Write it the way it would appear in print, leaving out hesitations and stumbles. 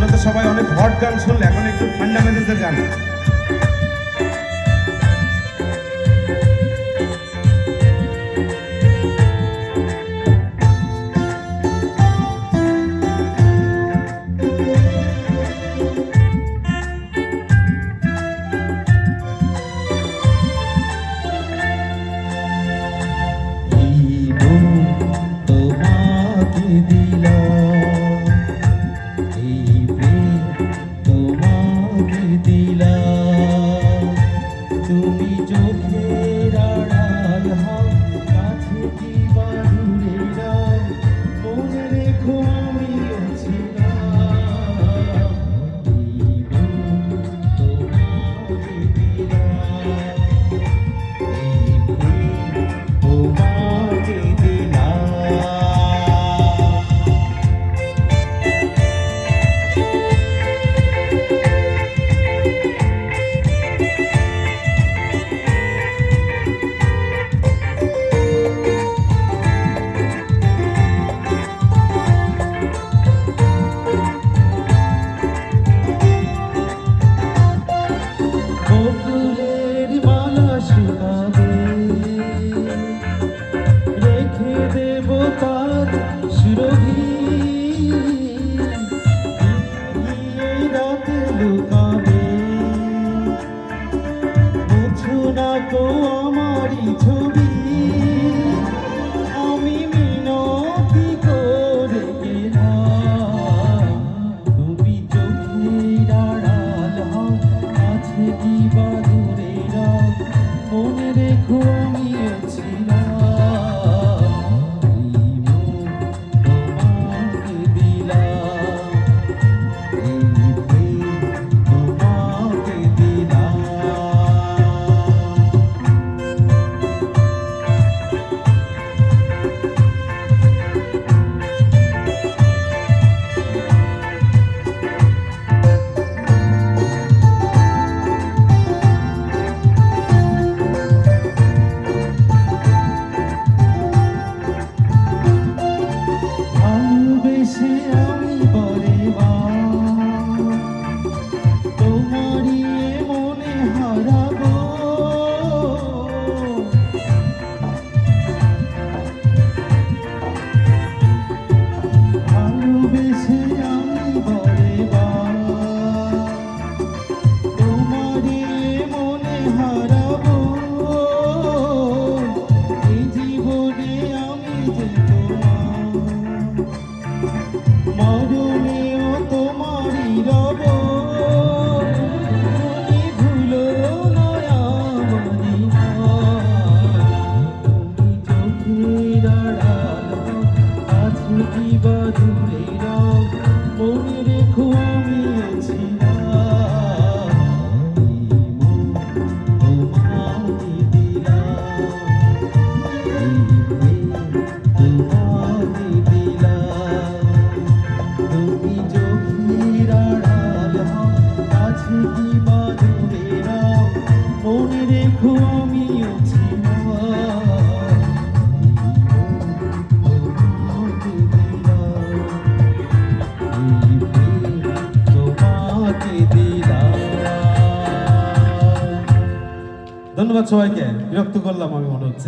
মূলত সবাই অনেক হট গান শুনলে, এখন একটু ঠান্ডা মেজাজের গান। তুমি চোখের আড়াল হও, কাছে কি বা দূরে যাও, মনে রেখো আমিও ছিলাম। এই মন তোমাকে দিলাম, এই প্রেম তোমাকে দিলাম। বকুলের মালা শুকাবে, রেখে দেব তার সুরভি, রাতে লুকাবে। মুছো না তো আমারই ছবি, আমি মিনতি করে গেলাম। তুমি চোখের আড়াল হও, কাছে কি বা দূরে যাও, মনে রেখো আমিও ছিলাম। এই মন তোমাকে দিলাম, এই প্রেম তোমাকে দিলাম। ভালোবেসে আমি বলে তোমারই মনে হারাবো। ভালোবেসে আমি বলে তোমারই মনে হারাবো। এই জীবনে আমি যে মরণেও তোমারই রব, তুমি ভুলো না আমারই তুমি চোখের আড়াল হও, কাছে কি বা দূরে যাও, মনে রেখো আমিও ছিলাম। এই মন তোমাকে দিলাম, এই প্রেম তোমাকে দিলাম। তুমি চোখের আড়াল হও, কাছে কি বা দূরে যাও, মনে রেখো আমিও ছিলাম। তোমাকে দিলাম, এই প্রেম তোমাকে দিলাম। ধন্যবাদ সবাইকে, বিরক্ত করলাম আমি মনে হচ্ছে।